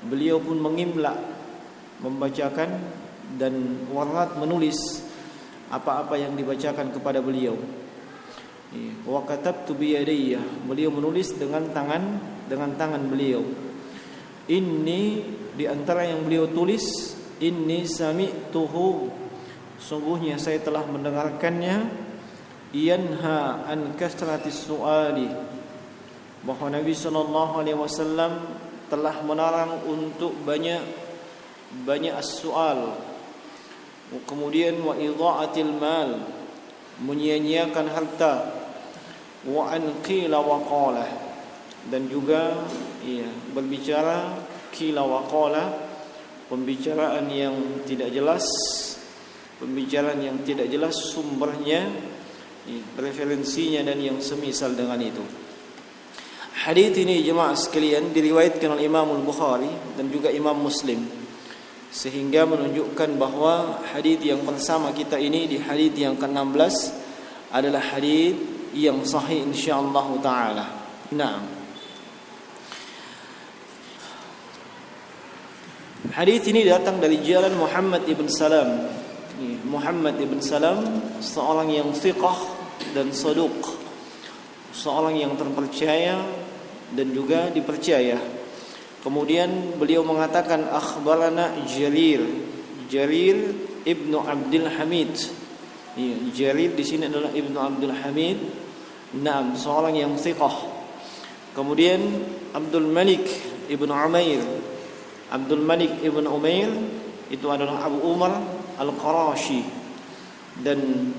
beliau pun mengimla, membacakan, dan warat menulis apa-apa yang dibacakan kepada beliau. Wa katabtu bi yadayya, beliau menulis dengan tangan beliau. Ini di antara yang beliau tulis, inni sami'tuhu, sungguhnya saya telah mendengarkannya, yanha an kasratis su'ali, bahwa Nabi sallallahu alaihi wasallam telah melarang untuk banyak as-su'al. Kemudian wa idha'atil mal, menyia-nyiakan harta, wa an qila wa qala, dan juga berbicara qila wa qala, pembicaraan yang tidak jelas, pembicaraan yang tidak jelas sumbernya, referensinya, dan yang semisal dengan itu. Hadits ini jemaah sekalian diriwayatkan oleh Imam Al-Bukhari dan juga Imam Muslim, sehingga menunjukkan bahwa hadits yang bersama kita ini di hadits yang ke-16 adalah hadits yang sahih insyaallah taala. Naam. Hadits ini datang dari jalan Muhammad ibn Salam. Muhammad ibn Salam seorang yang thiqah dan saduq, seorang yang terpercaya dan juga dipercaya. Kemudian beliau mengatakan akhbarana Jarir ibnu Abdul Hamid. Jarir di sini adalah ibnu Abdul Hamid. Naam, seorang yang thiqah. Kemudian Abdul Malik ibnu Umair. Abdul Malik ibnu Umair itu adalah Abu Umar Al-Qarashi, dan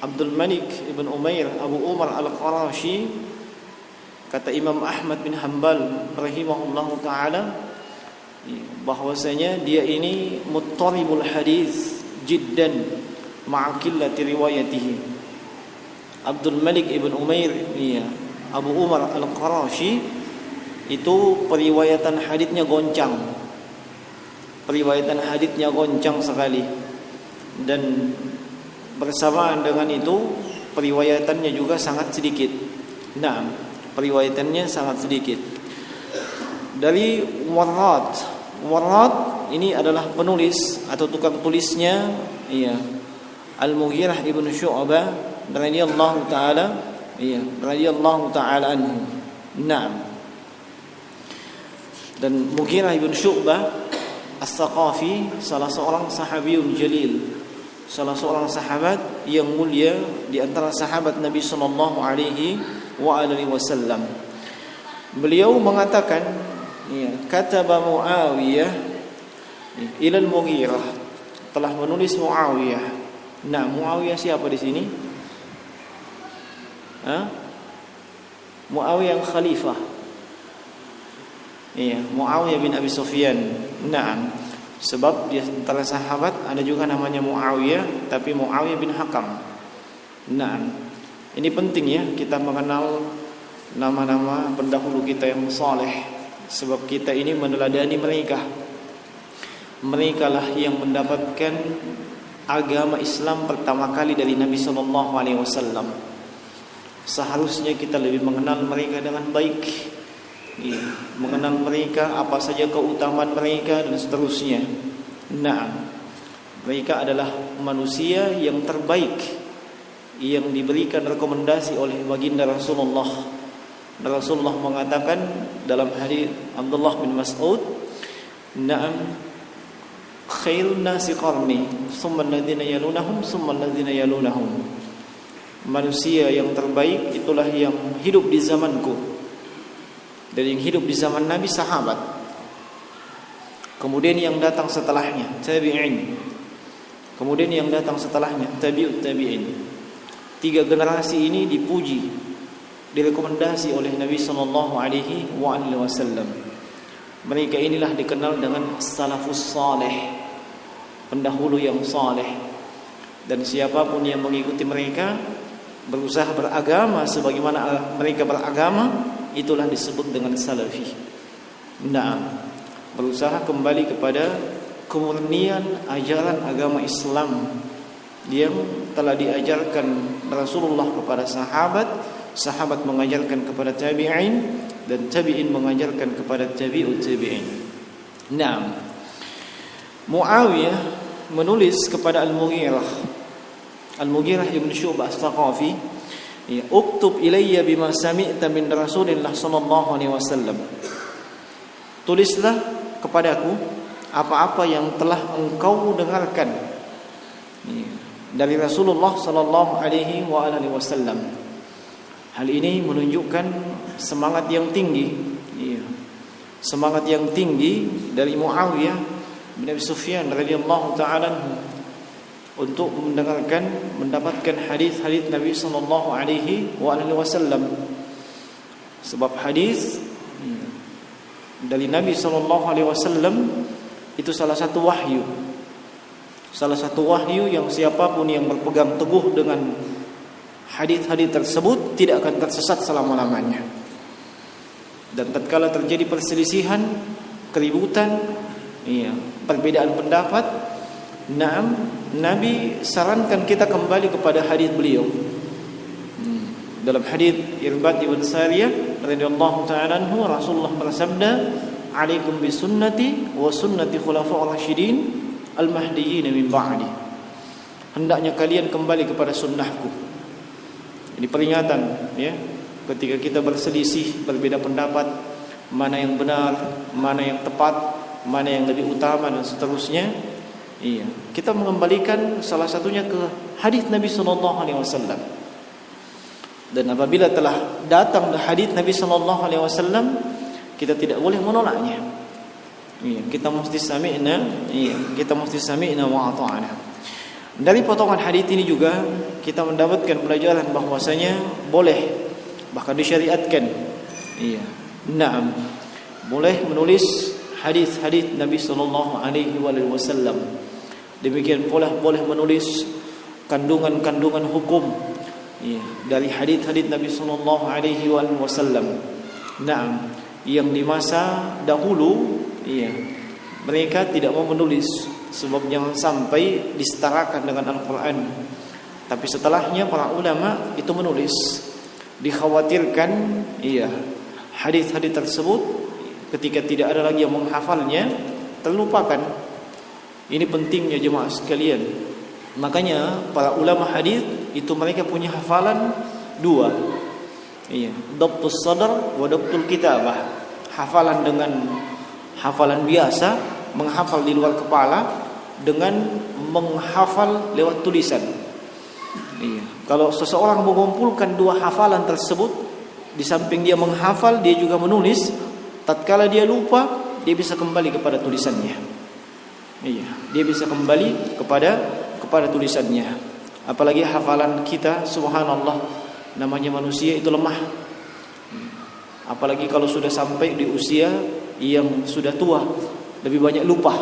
Abdul Malik ibn Umair Abu Umar Al-Qarashi, kata Imam Ahmad bin Hanbal rahimahullahu taala, bahwasanya dia ini muttaribul hadis jiddan ma'a qillati riwayatihi. Abdul Malik ibn Umair Abu Umar Al-Qarashi itu periwayatan hadisnya goncang. Periwayatan hadisnya goncang sekali, dan bersamaan dengan itu periwayatannya juga sangat sedikit. Nah, periwayatannya sangat sedikit. Dari Warrat ini adalah penulis atau tukang tulisnya, Al-Mughirah ibn Syu'bah radhiyallahu taala anhu. Naam. Dan Mughirah ibn Syu'bah As-Saqafi, salah seorang sahabiyun jalil, salah seorang sahabat yang mulia di antara sahabat Nabi sallallahu alaihi wasallam. Beliau mengatakan, kataba Muawiyah ila al-Mughirah, telah menulis Muawiyah. Nah, Muawiyah siapa di sini? Muawiyah yang khalifah. Muawiyah bin Abi Sufyan. Naam. Sebab di antara sahabat ada juga namanya Muawiyah, tapi Muawiyah bin Hakam. Naam. Ini penting ya, kita mengenal nama-nama pendahulu kita yang saleh, sebab kita ini meneladani mereka. Mereka lah yang mendapatkan agama Islam pertama kali dari Nabi sallallahu alaihi wasallam. Seharusnya kita lebih mengenal mereka dengan baik. Mengenal mereka, apa saja keutamaan mereka dan seterusnya. Nah, mereka adalah manusia yang terbaik yang diberikan rekomendasi oleh baginda Rasulullah. Rasulullah mengatakan dalam hadis Abdullah bin Mas'ud, "Na'am, khairun nasi qarni, tsumma alladziina yalunahum, tsumma alladziina yalunahum." Manusia yang terbaik itulah yang hidup di zamanku. Dan yang hidup di zaman Nabi sahabat. Kemudian yang datang setelahnya tabi'in. Kemudian yang datang setelahnya tabi'ut tabi'in. 3 generasi ini dipuji, direkomendasi oleh Nabi sallallahu alaihi wasallam. Mereka inilah dikenal dengan salafus saleh, pendahulu yang saleh. Dan siapapun yang mengikuti mereka, berusaha beragama sebagaimana mereka beragama, itulah disebut dengan salafi. Nah, berusaha kembali kepada kemurnian ajaran agama Islam yang telah diajarkan Rasulullah kepada sahabat, sahabat mengajarkan kepada tabi'in, dan tabi'in mengajarkan kepada tabi'ut tabi'in. Naam. Muawiyah menulis kepada Al-Mughirah ibn Syu'bah As-Saqafi, ya, uktub ilayya bima sami'ta min Rasulillah sallallahu alaihi wasallam. Tulislah kepadaku apa-apa yang telah engkau dengarkan, ya, dari Rasulullah sallallahu alaihi wasallam. Hal ini menunjukkan semangat yang tinggi, ya, semangat yang tinggi dari Muawiyah bin Abi Sufyan radhiyallahu ta'ala untuk mendapatkan hadis-hadis Nabi sallallahu alaihi wasallam. Sebab hadis dari Nabi sallallahu alaihi wasallam itu salah satu wahyu. Salah satu wahyu yang siapapun yang berpegang teguh dengan hadis-hadis tersebut tidak akan tersesat selama-lamanya. Dan tatkala terjadi perselisihan, keributan, ya, perbedaan pendapat, Nabi sarankan kita kembali kepada hadis beliau. Dalam hadis Irbad ibn Sariyah radhiyallahu ta'ala anhu, Rasulullah bersabda, "Alaikum bisunnati wa sunnati khulafa'ir rasyidin al-mahdiyyin min ba'di." Hendaknya kalian kembali kepada sunnahku. Ini peringatan, ya. Ketika kita berselisih, berbeda pendapat, mana yang benar, mana yang tepat, mana yang lebih utama dan seterusnya, iya, kita mengembalikan salah satunya ke hadis Nabi sallallahu alaihi wasallam. Dan apabila telah datang hadis Nabi sallallahu alaihi wasallam, kita tidak boleh menolaknya. Iya, kita mesti sami'na wa ata'na. Dari potongan hadis ini juga kita mendapatkan pelajaran bahwasanya boleh, bahkan disyariatkan, iya, na'am, boleh menulis hadis-hadis Nabi sallallahu alaihi wasallam. Demikian pula boleh menulis kandungan-kandungan hukum, iya, dari hadis-hadis Nabi sallallahu alaihi wasallam. Na'am, yang di masa dahulu, iya, mereka tidak mau menulis sebab jangan sampai disetarakan dengan Al-Qur'an. Tapi setelahnya para ulama itu menulis. Dikhawatirkan, iya, hadis-hadis tersebut ketika tidak ada lagi yang menghafalnya terlupakan. Ini pentingnya jemaah sekalian. Makanya para ulama hadis itu mereka punya hafalan dua, iya, dhabtus sadr wa dhabtul kitabah. Hafalan dengan hafalan biasa, menghafal di luar kepala, dengan menghafal lewat tulisan. Iya. Kalau seseorang mengumpulkan dua hafalan tersebut, di samping dia menghafal, dia juga menulis. Tatkala dia lupa, dia bisa kembali kepada tulisannya. Iya, dia bisa kembali kepada tulisannya. Apalagi hafalan kita, subhanallah, namanya manusia itu lemah. Apalagi kalau sudah sampai di usia yang sudah tua, lebih banyak lupa.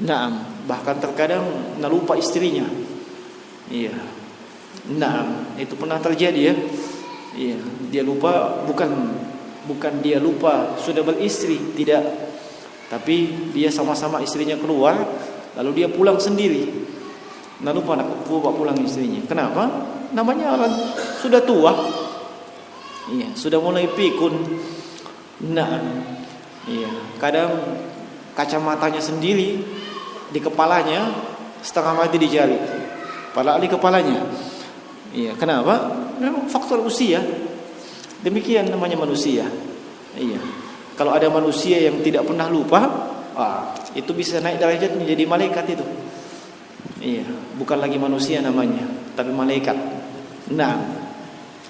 Naam, bahkan terkadang lupa istrinya. Iya. Nah, itu pernah terjadi, ya. Iya, dia lupa, bukan dia lupa sudah beristri, tidak. Tapi dia sama-sama istrinya keluar, lalu dia pulang sendiri. Nah, lupa nak pulang istrinya. Kenapa? Namanya orang sudah tua. Iya, sudah mulai pikun. Nah, iya, kadang kacamatanya sendiri di kepalanya setengah mati di jari. Padahal di kepalanya. Iya, kenapa? Memang faktor usia. Demikian namanya manusia. Iya. Kalau ada manusia yang tidak pernah lupa, itu bisa naik derajat menjadi malaikat itu. Iya, bukan lagi manusia namanya, tapi malaikat. Nah,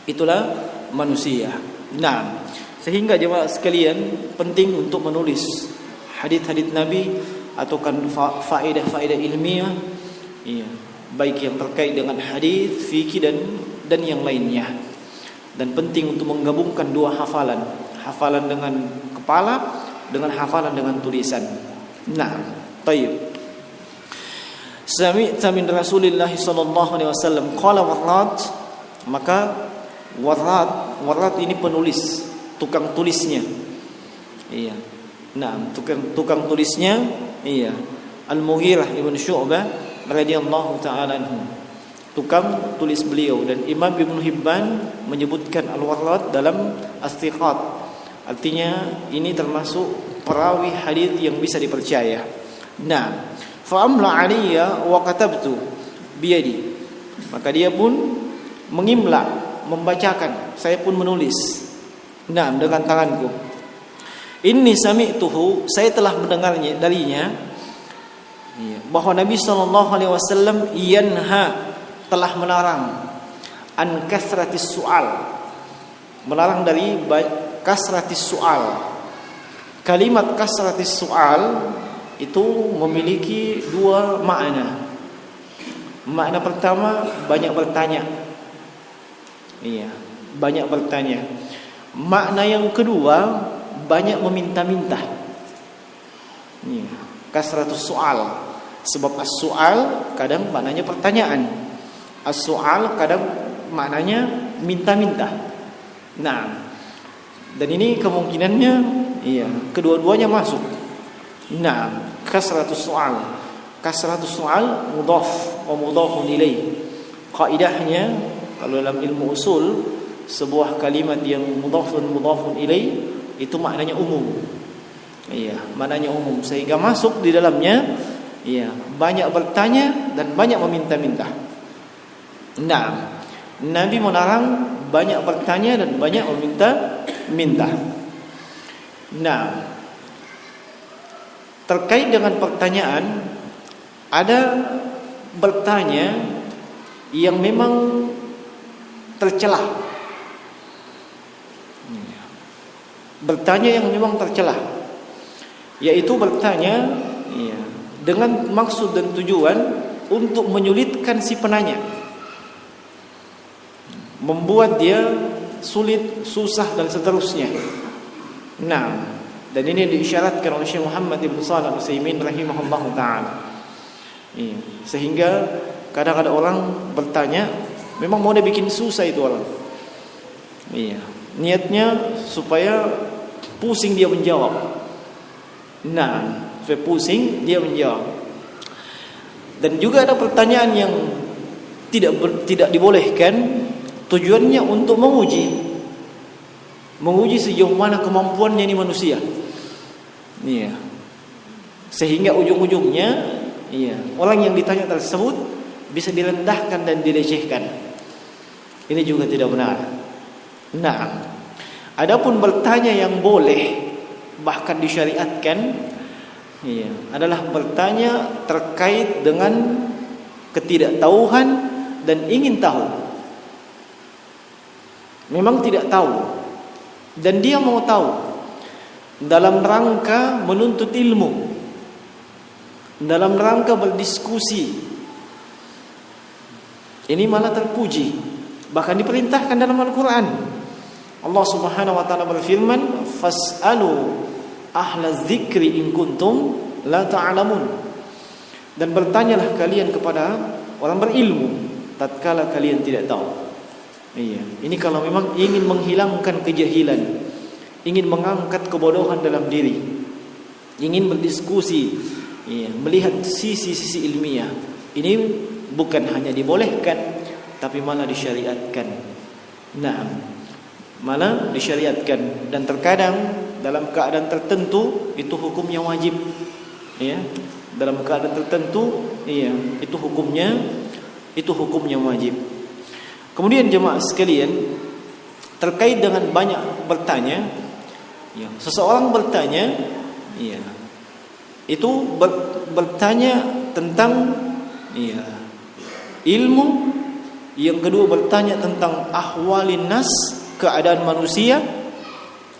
itulah manusia. Nah, sehingga jemaah sekalian penting untuk menulis hadis-hadis Nabi atau kan faedah-faedah ilmiah, iya, baik yang terkait dengan hadis, fikih dan yang lainnya. Dan penting untuk menggabungkan dua hafalan, hafalan dengan kepala dengan hafalan dengan tulisan. Nah, tayyib. Sami'ta min Rasulillah sallallahu alaihi wasallam qala Warrad, maka Warrad ini penulis, tukang tulisnya. Iya. Nah, tukang tulisnya, iya, Al-Mughirah ibn Syu'bah radhiyallahu ta'ala anhu. Tukang tulis beliau, dan Imam Ibn Hibban menyebutkan Al-Warrad dalam As-Thiqat. Artinya ini termasuk perawi hadis yang bisa dipercaya. Nah, fa amla alayya wa katabtu biyadi. Maka dia pun mengimla, membacakan, saya pun menulis. Nah, dengan tanganku. Inni sami'tuhu, saya telah mendengarnya darinya, bahwa Nabi sallallahu alaihi wasallam yanha, telah melarang an kasratis su'al, melarang dari kasratis su'al. Kalimat kasratis su'al itu memiliki dua makna. Makna pertama, banyak bertanya. Iya, banyak bertanya. Makna yang kedua, banyak meminta-minta. Iya, kasratus su'al. Sebab as-su'al kadang maknanya pertanyaan. As-su'al kadang maknanya minta-minta. Nah, dan ini kemungkinannya kedua-duanya masuk. Nah, kasratus su'al. Kasratus su'al mudhaf wa mudhafun ilaih. Kaidahnya kalau dalam ilmu usul, sebuah kalimat yang mudhafun ilaih itu maknanya umum. Iya, maknanya umum sehingga masuk di dalamnya banyak bertanya dan banyak meminta-minta. Nah, Nabi melarang banyak bertanya dan banyak meminta-minta. Nah, terkait dengan pertanyaan, ada bertanya yang memang tercela. Bertanya yang memang tercela, yaitu bertanya dengan maksud dan tujuan untuk menyulitkan si penanya, membuat dia sulit, susah dan seterusnya. Nah, dan ini diisyaratkan oleh Syekh Muhammad ibn Shalih Al-Utsaimin rahimahullahu taala. Sehingga kadang ada orang bertanya, memang mau dia bikin susah itu orang. Niatnya supaya pusing dia menjawab. Nah, supaya pusing dia menjawab. Dan juga ada pertanyaan yang tidak dibolehkan, tujuannya untuk menguji sejauh mana kemampuannya ini manusia. Sehingga ujung-ujungnya orang yang ditanya tersebut bisa direndahkan dan dilecehkan. Ini juga tidak benar. Nah, adapun bertanya yang boleh bahkan disyariatkan adalah bertanya terkait dengan ketidaktahuan dan ingin tahu. Memang tidak tahu dan dia mau tahu dalam rangka menuntut ilmu, dalam rangka berdiskusi. Ini malah terpuji, bahkan diperintahkan dalam Al-Quran. Allah Subhanahu wa taala berfirman, "Fas'alu ahla dzikri in kuntum la ta'lamun." Dan bertanyalah kalian kepada orang berilmu tatkala kalian tidak tahu. Ini kalau memang ingin menghilangkan kejahilan, ingin mengangkat kebodohan dalam diri, ingin berdiskusi, melihat sisi-sisi ilmiah. Ini bukan hanya dibolehkan, tapi malah disyariatkan. Nah, malah disyariatkan, dan terkadang dalam keadaan tertentu itu hukumnya wajib. Dalam keadaan tertentu itu hukumnya wajib. Kemudian jemaah sekalian, terkait dengan banyak bertanya, seseorang bertanya, itu bertanya tentang ilmu. Yang kedua bertanya tentang ahwalin nas, keadaan manusia.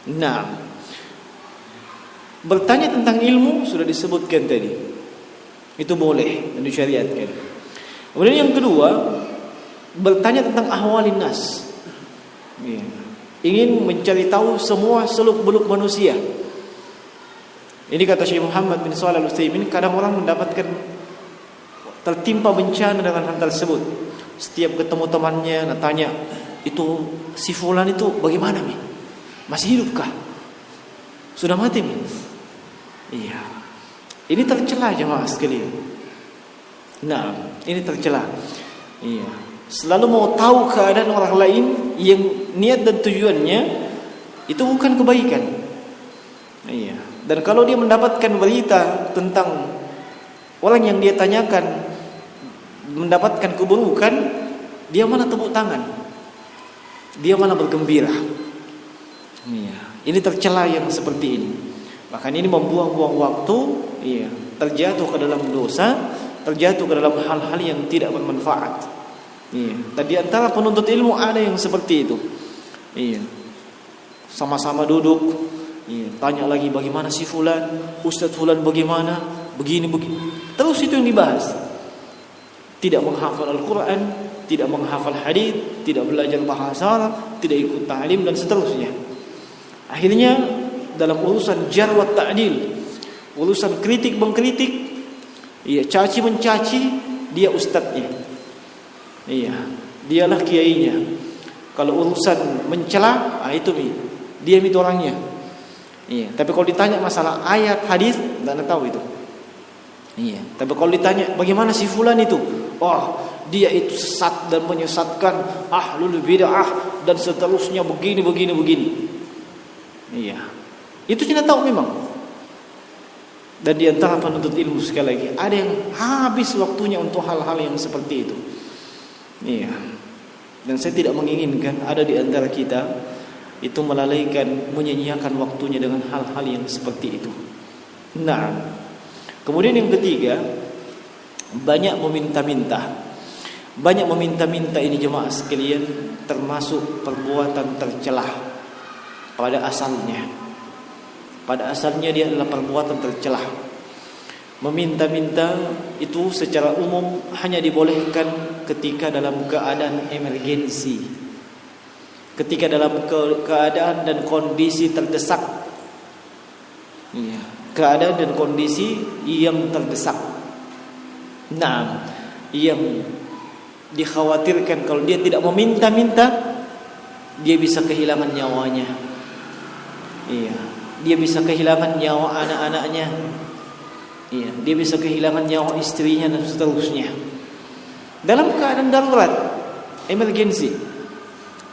Nah, bertanya tentang ilmu sudah disebutkan tadi, itu boleh dan disyariatkan. Kemudian yang kedua, bertanya tentang ahwalin nas, ingin mencari tahu semua seluk-beluk manusia. Ini kata Syekh Muhammad bin Shalih Al-Utsaimin, kadang orang mendapatkan tertimpa bencana dengan hal tersebut. Setiap ketemu temannya, tanya, itu si fulan itu bagaimana mi? Masih hidupkah? Sudah mati mi? Ini tercela jemaah sekalian. Nah, ini tercela. Selalu mau tahu keadaan orang lain yang niat dan tujuannya itu bukan kebaikan. Dan kalau dia mendapatkan berita tentang orang yang dia tanyakan mendapatkan keburukan, dia malah tepuk tangan, dia malah bergembira. Iya. Ini tercela yang seperti ini. Bahkan ini membuang-buang waktu, iya, terjatuh ke dalam dosa, terjatuh ke dalam hal-hal yang tidak bermanfaat. Iya. Tadi antara penuntut ilmu ada yang seperti itu. Iya. Sama-sama duduk, iya, tanya lagi bagaimana si fulan, Ustaz fulan bagaimana, begini. Terus itu yang dibahas. Tidak menghafal Al-Quran, tidak menghafal hadis, tidak belajar bahasa Arab, tidak ikut ta'lim dan seterusnya. Akhirnya dalam urusan jar wa ta'dil, urusan kritik mengkritik, iya, caci mencaci, dia ustadznya. Iya, dialah kiainya. Kalau urusan mencela, itu dia itu orangnya. Iya, tapi kalau ditanya masalah ayat hadis, enggak tahu itu. Iya, tapi kalau ditanya bagaimana si fulan itu, dia itu sesat dan menyesatkan, ahlul bid'ah dan seterusnya begini. Iya, itu tidak tahu memang. Dan di antara penuntut ilmu sekali lagi ada yang habis waktunya untuk hal-hal yang seperti itu. Iya. Dan saya tidak menginginkan ada di antara kita itu melalaikan, menyia-nyiakan waktunya dengan hal-hal yang seperti itu. Nah, kemudian yang ketiga, banyak meminta-minta. Banyak meminta-minta ini jemaah sekalian termasuk perbuatan tercelah pada asalnya. Pada asalnya dia adalah perbuatan tercelah. Meminta-minta itu secara umum hanya dibolehkan ketika dalam keadaan emergensi, ketika dalam keadaan dan kondisi terdesak. Iya, keadaan dan kondisi yang terdesak. Nah, yang dikhawatirkan kalau dia tidak meminta-minta, dia bisa kehilangan nyawanya. Iya, dia bisa kehilangan nyawa anak-anaknya. Iya, dia bisa kehilangan nyawa istrinya dan seterusnya. Dalam keadaan darurat, emergensi.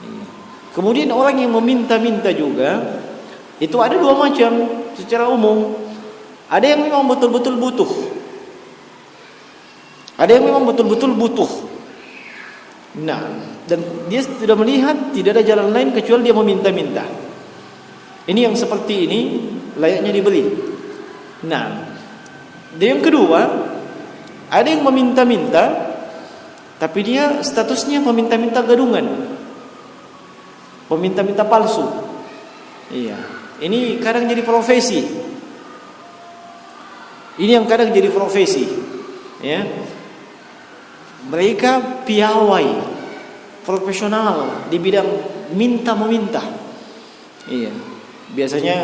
Iya. Kemudian orang yang meminta-minta juga itu ada dua macam secara umum. Ada yang memang betul-betul butuh. Ada yang memang betul-betul butuh. Nah, dan dia sudah melihat tidak ada jalan lain kecuali dia meminta-minta. Ini yang seperti ini layaknya diberi. Nah, dan yang kedua, ada yang meminta-minta tapi dia statusnya peminta-minta gadungan, peminta-minta palsu. Iya, ini kadang jadi profesi. Ini yang kadang jadi profesi. Ya, mereka piawai, profesional di bidang minta-meminta. Iya, biasanya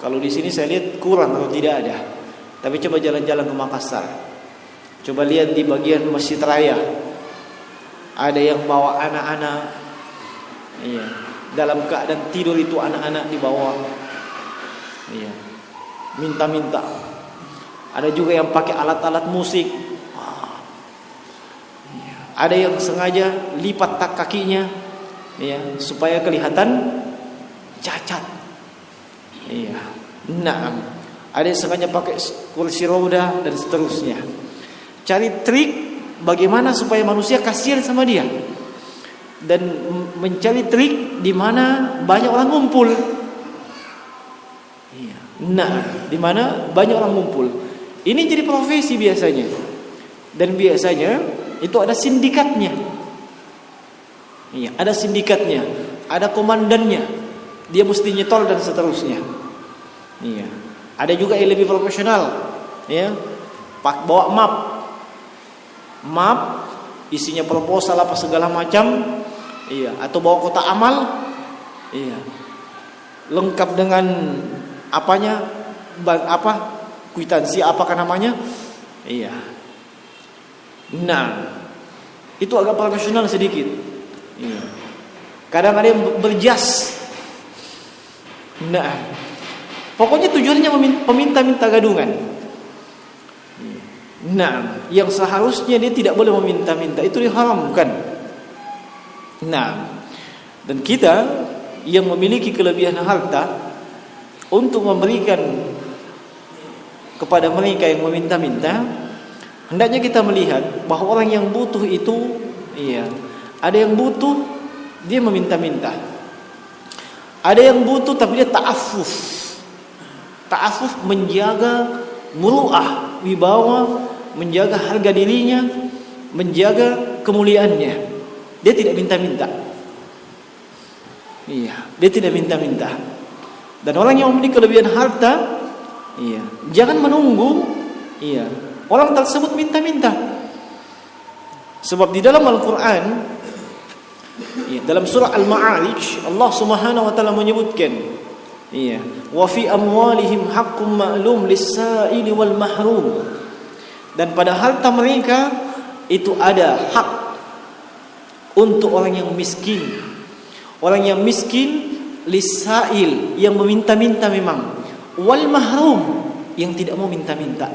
kalau di sini saya lihat kurang atau tidak ada. Tapi coba jalan-jalan ke Makassar, coba lihat di bagian Masjid Raya, ada yang bawa anak-anak. Iya, dalam keadaan tidur itu anak-anak di bawah. Iya, minta-minta. Ada juga yang pakai alat-alat musik. Ada yang sengaja lipat tak kakinya, ya, supaya kelihatan cacat. Iya. Nah, ada yang sengaja pakai kursi roda dan seterusnya. Cari trik bagaimana supaya manusia kasihan sama dia, dan mencari trik di mana banyak orang ngumpul. Iya. Nah, di mana banyak orang ngumpul. Ini jadi profesi biasanya. Dan biasanya itu ada sindikatnya. Iya, ada sindikatnya, ada komandannya. Dia mesti nyetol dan seterusnya. Iya. Ada juga yang lebih profesional, ya, bawa map, isinya proposal apa segala macam, iya, atau bawa kotak amal, iya, lengkap dengan apanya, kwitansi apakah namanya, iya. Nah, itu agak profesional sedikit, iya. Kadang ada yang berjas, nah. Pokoknya tujuannya meminta-minta gadungan. Nah, yang seharusnya dia tidak boleh meminta-minta, itu diharamkan. Nah, dan kita yang memiliki kelebihan harta, untuk memberikan kepada mereka yang meminta-minta, hendaknya kita melihat bahwa orang yang butuh itu, ada yang butuh dia meminta-minta, ada yang butuh tapi dia ta'affuf menjaga muru'ah, wibawa, menjaga harga dirinya, menjaga kemuliaannya. Dia tidak minta-minta. Dia tidak minta-minta. Dan orang yang memiliki kelebihan harta, jangan menunggu orang tersebut minta-minta. Sebab di dalam Al-Quran, dalam surah Al-Ma'arij, Allah Subhanahu wa taala menyebutkan, wa fi amwalihim haqqum ma'lum lis-sa'ili wal mahrum. Dan pada harta mereka itu ada hak untuk orang yang miskin. Orang yang miskin, lis-sa'il, yang meminta-minta memang, wal mahrum, yang tidak mau minta-minta.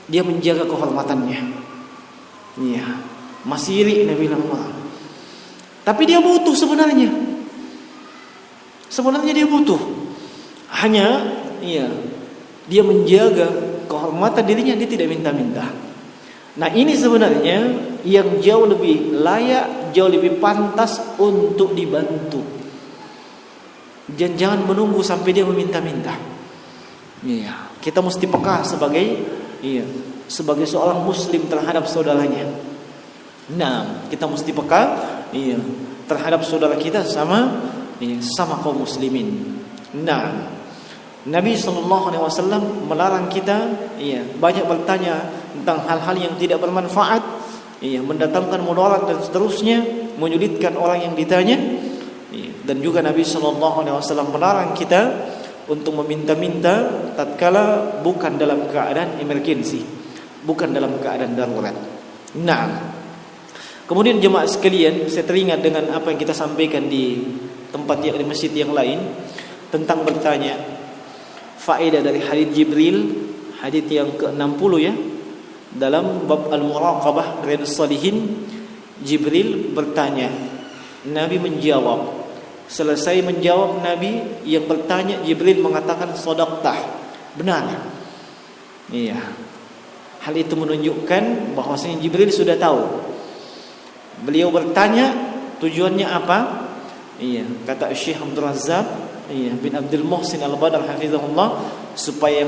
Dia menjaga kehormatannya. Masih iri Nabi Muhammad. Tapi dia butuh sebenarnya. Sebenarnya dia butuh. Hanya dia menjaga kehormatan dirinya, dia tidak minta-minta. Nah, ini sebenarnya yang jauh lebih layak, jauh lebih pantas untuk dibantu. Dan jangan menunggu sampai dia meminta-minta. Kita mesti peka sebagai seorang muslim terhadap saudaranya. Nah, kita mesti peka terhadap saudara kita sama kaum muslimin. Nah, Nabi SAW melarang kita banyak bertanya tentang hal-hal yang tidak bermanfaat, mendatangkan mudarat dan seterusnya, menyulitkan orang yang ditanya. Dan juga Nabi SAW melarang kita untuk meminta-minta tatkala bukan dalam keadaan emergensi, bukan dalam keadaan darurat. Nah, kemudian jemaah sekalian, saya teringat dengan apa yang kita sampaikan di tempat di masjid yang lain tentang bertanya. Faedah dari hadits Jibril, hadits yang ke-60 dalam bab al-muraqabah Riyadhus Shalihin. Jibril bertanya, Nabi menjawab. Selesai menjawab Nabi yang bertanya, Jibril mengatakan shadaqtah, benar. Hal itu menunjukkan bahwasanya Jibril sudah tahu. Beliau bertanya tujuannya apa? Kata Syekh Abdul Razzaq bin Abdul Muhsin Al-Badr hafizahullah, supaya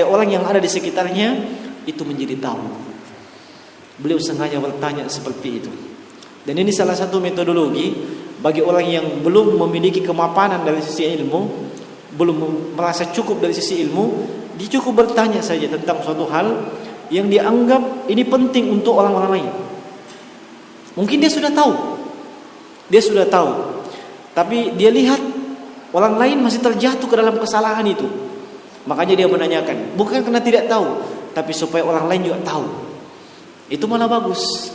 orang yang ada di sekitarnya itu menjadi tahu. Beliau sengaja bertanya seperti itu. Dan ini salah satu metodologi bagi orang yang belum memiliki kemapanan dari sisi ilmu, belum merasa cukup dari sisi ilmu, dia cukup bertanya saja tentang suatu hal yang dianggap ini penting untuk orang-orang lain. Mungkin dia sudah tahu, tapi dia lihat orang lain masih terjatuh ke dalam kesalahan itu. Makanya dia menanyakan, bukan karena tidak tahu, tapi supaya orang lain juga tahu. Itu malah bagus.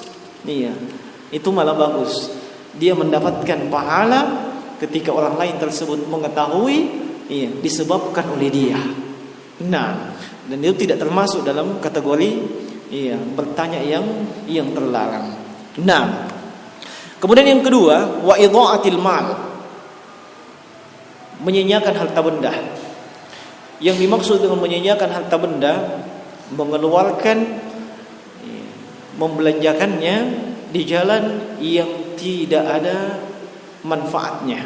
Itu malah bagus. Dia mendapatkan pahala ketika orang lain tersebut mengetahui, disebabkan oleh dia. Nah, dan itu tidak termasuk dalam kategori bertanya yang terlarang. Nah, kemudian yang kedua, wa idha'atil mal, menyanyiakan harta benda. Yang dimaksud dengan menyanyiakan harta benda, membelanjakannya di jalan yang tidak ada manfaatnya,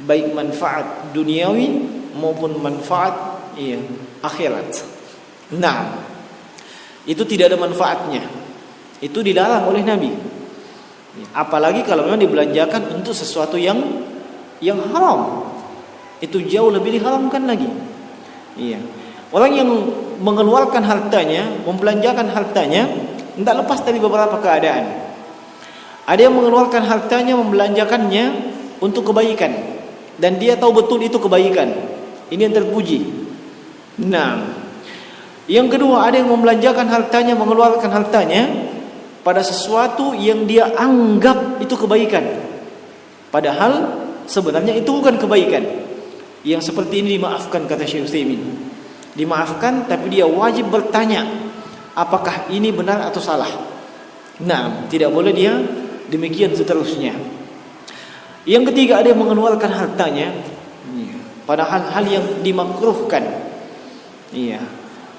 baik manfaat duniawi maupun manfaat akhirat. Nah, itu tidak ada manfaatnya. Itu dilarang oleh Nabi. Apalagi kalau memang dibelanjakan untuk sesuatu yang haram, itu jauh lebih diharamkan lagi. Orang yang mengeluarkan hartanya, membelanjakan hartanya, tidak lepas dari beberapa keadaan. Ada yang mengeluarkan hartanya, membelanjakannya untuk kebaikan, dan dia tahu betul itu kebaikan. Ini yang terpuji. Nah, yang kedua, ada yang membelanjakan hartanya, mengeluarkan hartanya pada sesuatu yang dia anggap itu kebaikan, padahal sebenarnya itu bukan kebaikan. Yang seperti ini dimaafkan, kata Syekh Utsaimin. Dimaafkan, tapi dia wajib bertanya, apakah ini benar atau salah. Nah, tidak boleh dia demikian seterusnya. Yang ketiga, ada yang mengeluarkan hartanya pada hal-hal yang dimakruhkan. Iya.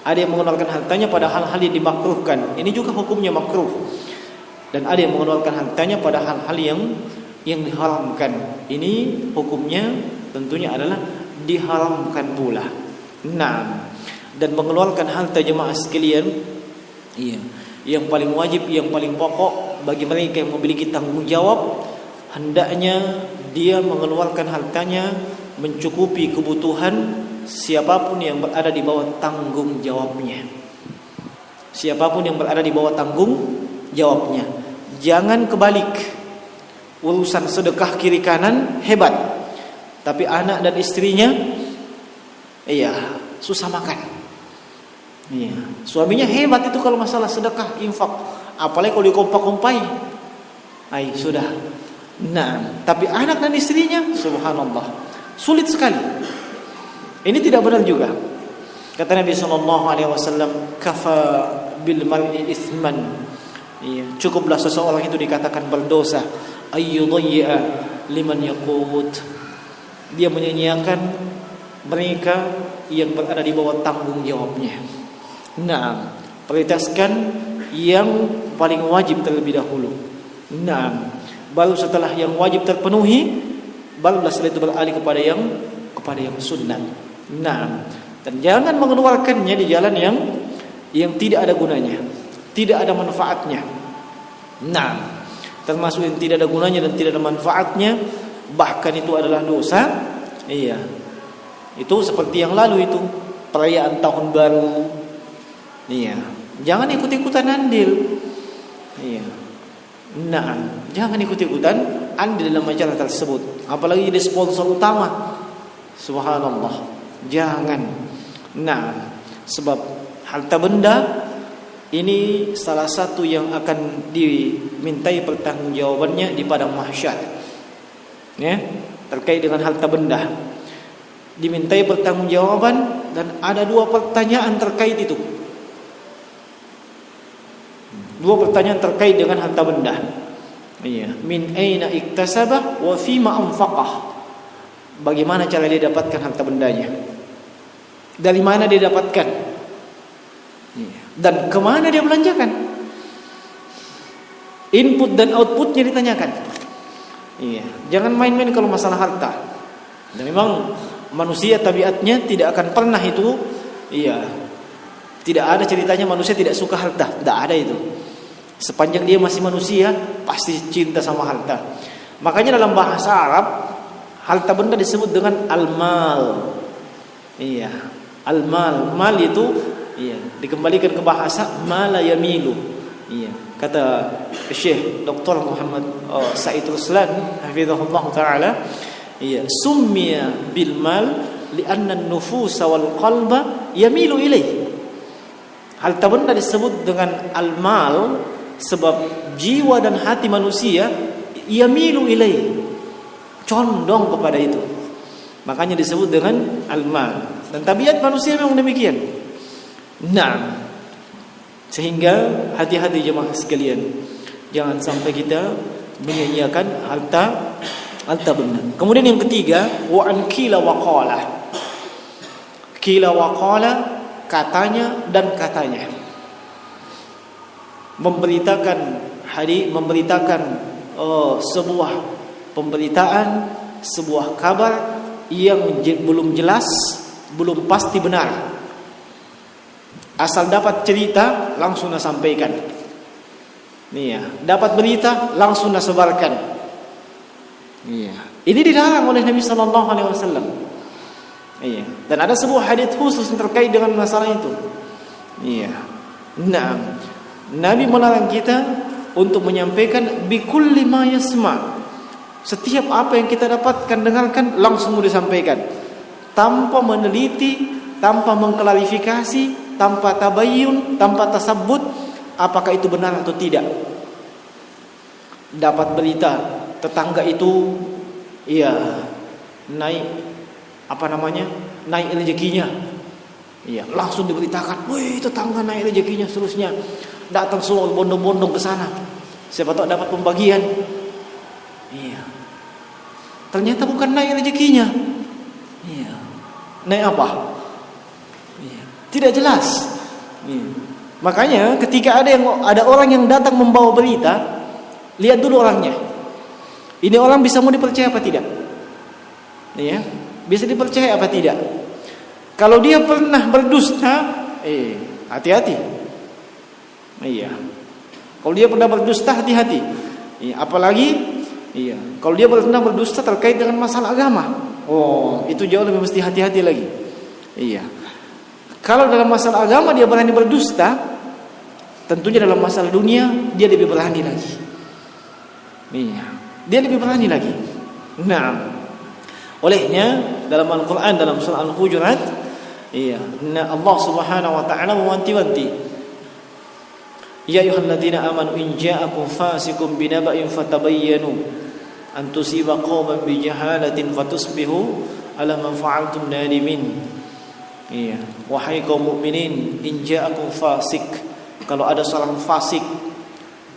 Ada yang mengeluarkan hartanya pada hal-hal yang dimakruhkan. Ini juga hukumnya makruh. Dan ada yang mengeluarkan hartanya pada hal-hal yang diharamkan. Ini hukumnya tentunya adalah diharamkan pula. Nah, dan mengeluarkan harta jemaah sekalian, iya, yang paling wajib, yang paling pokok bagi mereka yang memiliki tanggung jawab, hendaknya dia mengeluarkan hartanya mencukupi kebutuhan siapapun yang berada di bawah tanggung jawabnya. Siapapun yang berada di bawah tanggung jawabnya. Jangan kebalik. Urusan sedekah kiri kanan hebat, tapi anak dan istrinya iya, susah makan. Iya, suaminya hebat itu kalau masalah sedekah, infak. Apalagi kalau dikompak-kompai. Ai, sudah. Nah, tapi anak dan istrinya subhanallah, sulit sekali. Ini tidak benar juga. Kata Nabi SAW, kafa bil mar'i ithman. Iya, cukuplah seseorang itu dikatakan berdosa, ayyudhi'a liman yaqut. Dia menyanyiakan mereka yang berada di bawah tanggung jawabnya. Nah, prioritaskan yang paling wajib terlebih dahulu. Nah, baru setelah yang wajib terpenuhi, barulah setelah itu beralih kepada yang sunnah. Nah, dan jangan mengeluarkannya di jalan yang tidak ada gunanya, tidak ada manfaatnya. Nah, termasuk yang tidak ada gunanya dan tidak ada manfaatnya, bahkan itu adalah dosa. Iya, itu seperti yang lalu itu, perayaan tahun baru. Iya, jangan ikut-ikutan andil. Iya. Nah, jangan ikut-ikutan andil dalam acara tersebut, apalagi jadi sponsor utama. Subhanallah, jangan. Nah, sebab harta benda ini salah satu yang akan dimintai pertanggungjawabannya di padang mahsyar. Ya, terkait dengan harta benda dimintai pertanggungjawaban, dan ada dua pertanyaan terkait itu. Dua pertanyaan terkait dengan harta benda. Iya, min aina iktasabah wa fima anfaqah. Bagaimana cara dia dapatkan harta bendanya? Dari mana dia dapatkan? Iya. Dan kemana dia belanjakan? Input dan outputnya ditanyakan. Iya, jangan main-main kalau masalah harta. Dan memang manusia tabiatnya tidak akan pernah itu, iya, tidak ada ceritanya manusia tidak suka harta. Tidak ada itu. Sepanjang dia masih manusia, pasti cinta sama harta. Makanya dalam bahasa Arab, harta benda disebut dengan al-mal. Iya, al-mal. Mal itu iya, dikembalikan ke bahasa mala yamilu. Iya, kata Syekh Dr. Muhammad Said Ruslan hafizahullah taala, iya, summiya bil mal li'anna an-nufus wal qalba yamilu ilaih. Harta benda disebut dengan al-mal sebab jiwa dan hati manusia yamilu ilaih, condong kepada itu. Makanya disebut dengan al-mal. Dan tabiat manusia memang demikian. Nah, sehingga hati-hati jemaah sekalian, jangan sampai kita menyia-nyiakan harta benda. Kemudian yang ketiga, wa an qila wa qala. Qila wa qala, katanya dan katanya. Memberitakan hadis, memberitakan sebuah pemberitaan, sebuah kabar yang belum jelas, belum pasti benar. Asal dapat cerita langsung sampaikan. Nih ya, dapat berita langsung sebarkan. Iya. Ini dilarang oleh Nabi sallallahu alaihi wasallam. Iya. Dan ada sebuah hadis khusus terkait dengan masalah itu. Iya. Nah, Nabi melarang kita untuk menyampaikan bikulli ma yasma. Setiap apa yang kita dapatkan, dengarkan, langsung disampaikan, tanpa meneliti, tanpa mengklarifikasi, tanpa tabayyun, tanpa tasabbut apakah itu benar atau tidak. Dapat berita tetangga itu iya naik naik rezekinya. Iya, langsung diberitakan, "Wih, tetangga naik rezekinya," seterusnya. Datang semua bondong-bondong ke sana. Siapa tahu dapat pembagian. Iya. ternyata bukan naik rezekinya. Iya. Naik apa? Iya. Tidak jelas. Iya. Makanya ketika ada orang yang datang membawa berita, lihat dulu orangnya. Ini orang bisa mau dipercaya apa tidak? Iya. Bisa dipercaya apa tidak? Kalau dia pernah berdusta, hati-hati. Iya. Kalau dia pernah berdusta, hati-hati. Iya. Apalagi, iya. Kalau dia pernah berdusta terkait dengan masalah agama, itu jauh lebih mesti hati-hati lagi. Iya. Kalau dalam masalah agama dia berani berdusta, tentunya dalam masalah dunia dia lebih berani lagi. Iya. Dia lebih berani lagi. Nah, olehnya dalam Al-Quran, dalam surah Al-Hujurat, iya, Allah Subhanahu wa taala mewanti-wanti, ya ayyuhalladzina amanu in ja'akum fasiqun binaba'in fatabayyanu an tusiba qauman bijahalatin fatusbihu ala ma fa'altum nadimin. Iya, wahai kaum mukminin, in ja'akum fasik, kalau ada seorang fasik,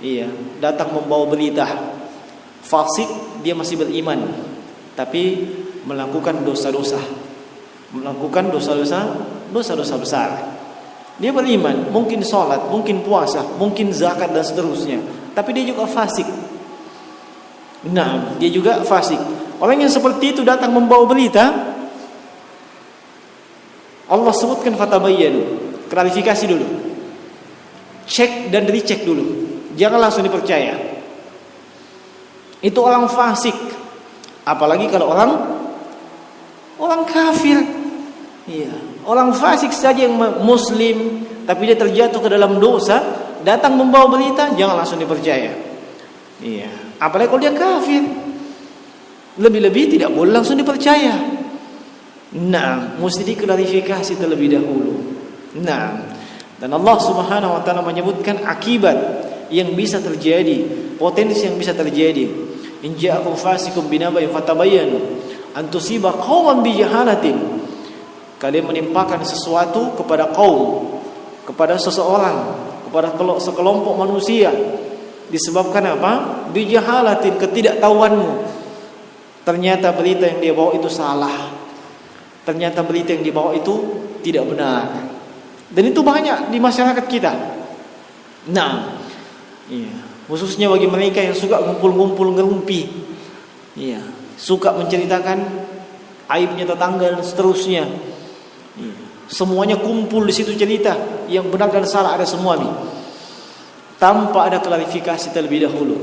iya, datang membawa berita. Fasik dia masih beriman, tapi melakukan dosa-dosa, dosa-dosa besar. Dia beriman, mungkin sholat, mungkin puasa, mungkin zakat dan seterusnya, tapi dia juga fasik. Nah, dia juga fasik. Orang yang seperti itu datang membawa berita, Allah sebutkan fatabayyanu, klarifikasi dulu, cek dan dicek dulu, jangan langsung dipercaya. Itu orang fasik. Apalagi kalau orang kafir. Iya, orang fasik saja yang muslim tapi dia terjatuh ke dalam dosa, datang membawa berita, jangan langsung dipercaya. Iya, apalagi kalau dia kafir. Lebih-lebih tidak boleh langsung dipercaya. Nah, mesti diklarifikasi terlebih dahulu. Nah, dan Allah Subhanahu wa taala menyebutkan akibat yang bisa terjadi, potensi yang bisa terjadi. In ja'akum fasiqun binaba'in fatabayyanu an tusiba qauman bijahalatin. Kalian menimpakan sesuatu kepada kaum, kepada seseorang, kepada sekelompok manusia, disebabkan apa? Bijahalatin, ketidaktahuanmu. Ternyata berita yang dia bawa itu salah. Ternyata berita yang dibawa itu tidak benar. Dan itu banyak di masyarakat kita. Nah, iya, khususnya bagi mereka yang suka ngumpul-ngumpul ngerumpi. Iya, suka menceritakan aibnya tetangga dan seterusnya. Iya, semuanya kumpul di situ cerita, yang benar dan salah ada semua nih. Tanpa ada klarifikasi terlebih dahulu.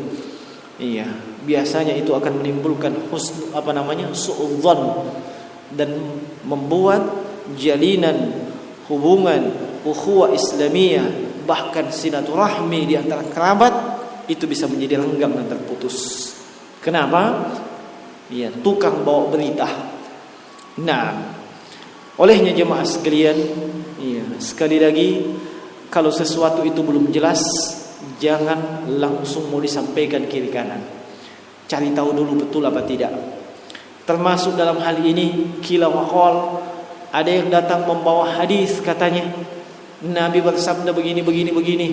Iya, biasanya itu akan menimbulkan suudzon, dan membuat jalinan hubungan ukhuwah Islamiyah, bahkan silaturahmi di antara kerabat itu bisa menjadi renggang dan terputus. Kenapa? Ya, tukang bawa berita. Nah, olehnya jemaah sekalian, ya, sekali lagi, kalau sesuatu itu belum jelas, jangan langsung mau disampaikan kiri kanan. Cari tahu dulu betul apa tidak. Termasuk dalam hal ini kila waqal, ada yang datang membawa hadis, katanya Nabi bersabda begini.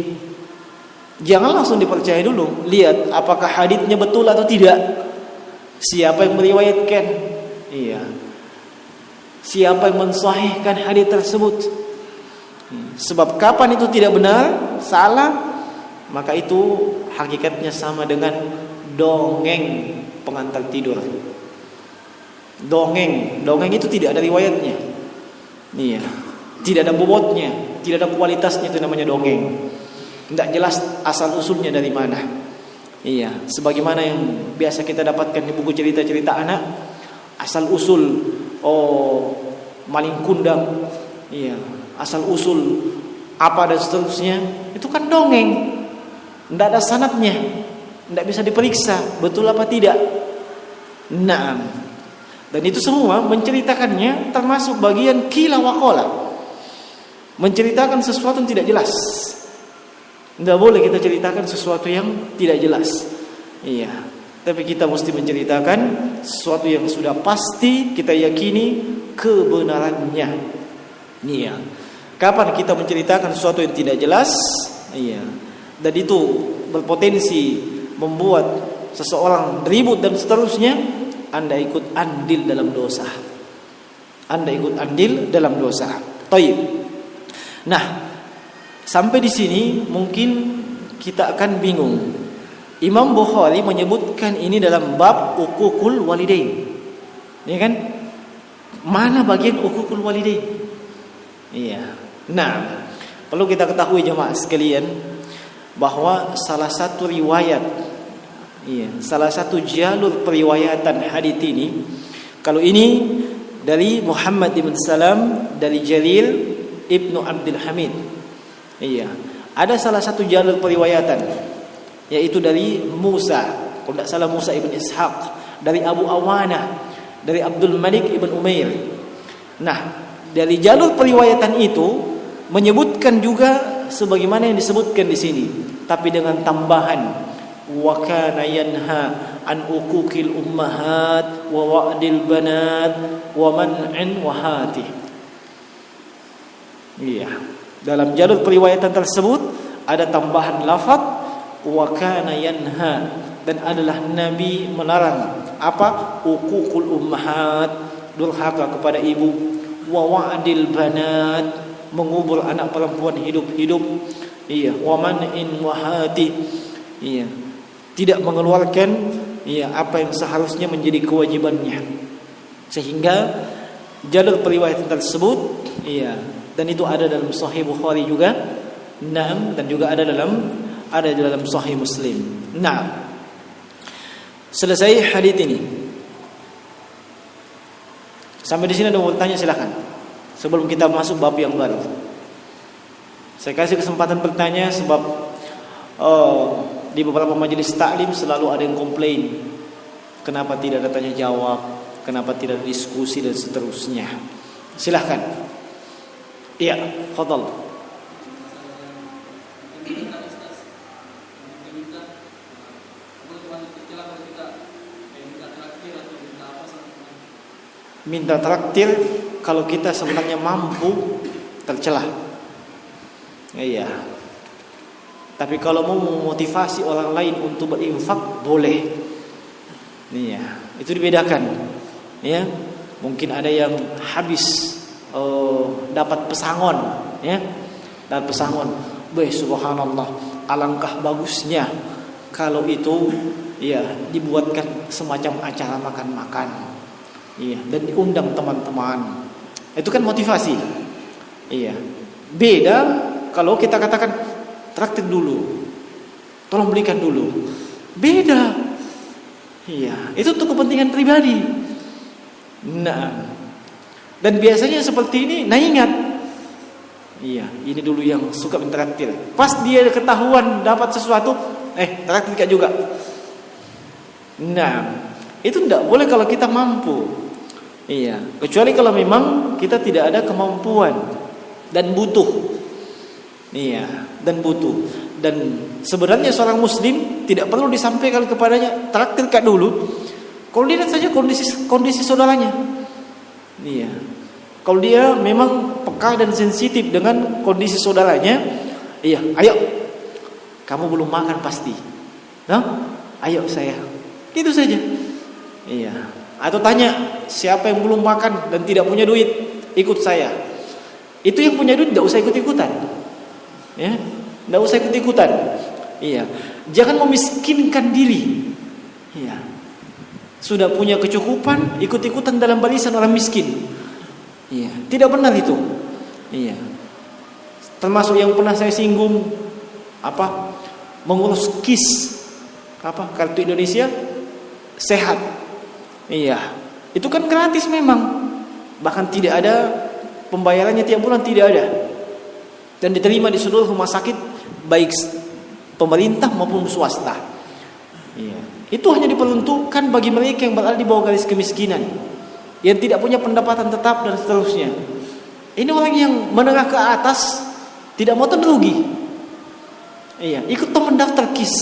Jangan langsung dipercaya dulu, lihat apakah hadisnya betul atau tidak. Siapa yang meriwayatkan? Iya. Siapa yang mensahihkan hadis tersebut? Sebab kapan itu tidak benar, salah, maka itu hakikatnya sama dengan dongeng pengantar tidur. Dongeng itu tidak ada riwayatnya. Iya. Tidak ada bobotnya, tidak ada kualitasnya, itu namanya dongeng. Tidak jelas asal usulnya dari mana. Iya, sebagaimana yang biasa kita dapatkan di buku cerita-cerita anak, asal usul maling kundang. Iya, asal usul apa dan seterusnya, itu kan dongeng. Tidak ada sanadnya, tidak bisa diperiksa betul apa tidak. Nah, dan itu semua menceritakannya termasuk bagian kila waqala, menceritakan sesuatu yang tidak jelas. Tidak boleh kita ceritakan sesuatu yang tidak jelas. Iya, tapi kita mesti menceritakan sesuatu yang sudah pasti kita yakini kebenarannya. Iya. Kapan kita menceritakan sesuatu yang tidak jelas? Iya. Dan itu berpotensi membuat seseorang ribut dan seterusnya, Anda ikut andil dalam dosa. Anda ikut andil dalam dosa. Taib. Nah, sampai di sini mungkin kita akan bingung. Imam Bukhari menyebutkan ini dalam bab uququl walidain. Ya kan? Mana bagian uququl walidain? Iya. Nah, perlu kita ketahui jemaah sekalian bahwa salah satu riwayat, salah satu jalur periwayatan hadits ini, kalau ini dari Muhammad ibn Salam dari Jarir ibnu Abdul Hamid. Iya, ada salah satu jalur periwayatan yaitu dari Musa, kalau tidak salah Musa ibn Ishaq, dari Abu Awana, dari Abdul Malik ibn Umair. Nah, dari jalur periwayatan itu menyebutkan juga sebagaimana yang disebutkan di sini, tapi dengan tambahan wa kana yanha an uquqil ummahat wa wa'dil banat wa man'in wahati. Iya, dalam jalur periwayatan tersebut ada tambahan lafaz wa kana yanha, dan adalah Nabi melarang apa? Uququl ummahat, durhaka kepada ibu, wa wa'dil banat, mengubur anak perempuan hidup-hidup. Iya, wa man'in wahati. Iya, tidak mengeluarkan apa yang seharusnya menjadi kewajibannya. Sehingga jalur periwayatan tersebut dan itu ada dalam Sahih Bukhari juga. Naam, dan juga ada dalam Sahih Muslim. Nah, selesai hadits ini. Sampai di sini ada mau bertanya, silakan. Sebelum kita masuk bab yang baru. Saya kasih kesempatan bertanya sebab di beberapa majelis taklim selalu ada yang komplain, kenapa tidak ada tanya jawab, kenapa tidak ada diskusi dan seterusnya. Silahkan. Iya, fadhal. Minta traktir kalau kita sebenarnya mampu, tercelah. Iya. Tapi kalau mau memotivasi orang lain untuk berinfak, boleh. Iya, itu dibedakan. Ya, mungkin ada yang habis dapat pesangon, ya. Dapat pesangon. Subhanallah, alangkah bagusnya kalau itu dibuatkan semacam acara makan-makan. Iya, dan diundang teman-teman. Itu kan motivasi. Iya. Beda kalau kita katakan traktir dulu, tolong belikan dulu. Beda. Iya, itu untuk kepentingan pribadi. Nah, dan biasanya seperti ini. Nah, ingat, ini dulu yang suka mentraktir. Pas dia ketahuan dapat sesuatu, traktir kak juga. Nah, itu tidak boleh kalau kita mampu. Iya, kecuali kalau memang kita tidak ada kemampuan dan butuh. Iya, dan butuh. Dan sebenarnya seorang muslim tidak perlu disampaikan kepadanya traktir kak dulu. Kalau dia lihat saja kondisi saudaranya. Iya. Kalau dia memang peka dan sensitif dengan kondisi saudaranya, ayo. Kamu belum makan pasti. Nah, ayo saya. Gitu saja. Iya. Atau tanya, siapa yang belum makan dan tidak punya duit, ikut saya. Itu yang punya duit tidak usah ikut-ikutan. Ya, tidak usah ikut-ikutan. Iya, jangan memiskinkan diri. Iya, sudah punya kecukupan, ikut-ikutan dalam barisan orang miskin. Iya, tidak benar itu. Iya, termasuk yang pernah saya singgung, mengurus KIS, kartu Indonesia Sehat. Iya, itu kan gratis memang, bahkan tidak ada pembayarannya tiap bulan, tidak ada. Dan diterima di seluruh rumah sakit baik pemerintah maupun swasta. Iya. Itu hanya diperuntukkan bagi mereka yang berada di bawah garis kemiskinan, yang tidak punya pendapatan tetap dan seterusnya. Ini orang yang menengah ke atas tidak mau rugi. Iya, ikut mendaftar KIS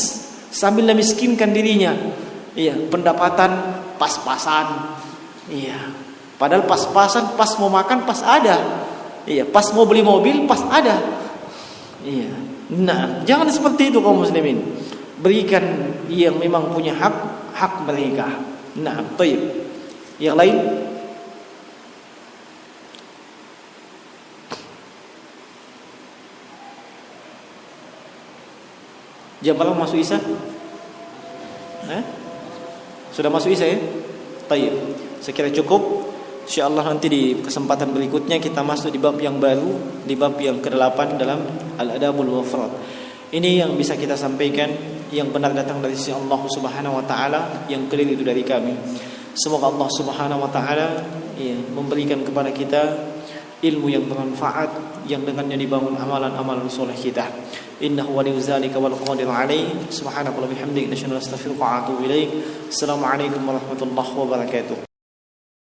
sambil memiskinkan dirinya. Iya, pendapatan pas-pasan. Iya. Padahal pas-pasan, pas mau makan pas ada. Iya, pas mau beli mobil pas ada. Iya. Nah, jangan seperti itu kaum muslimin. Berikan yang memang punya hak mereka. Nah, baik. Yang lain? Jam berapa masuk Isya? Sudah masuk Isya ya? Baik. Saya kira cukup. InsyaAllah nanti di kesempatan berikutnya kita masuk di bab yang baru, di bab yang ke-8 dalam Al-Adabul Mufrad. Ini yang bisa kita sampaikan, yang benar datang dari sisi Allah Subhanahu wa taala, yang keliru itu dari kami. Semoga Allah Subhanahu wa taala memberikan kepada kita ilmu yang bermanfaat, yang dengannya dibangun amalan-amalan soleh kita. Innahu waliyyu dzalika wal qadir alaih. Subhanakallahumma wa bihamdika, asyhadu an la ilaha illa anta, astaghfiruka wa atubu ilaik. Assalamualaikum warahmatullahi wabarakatuh.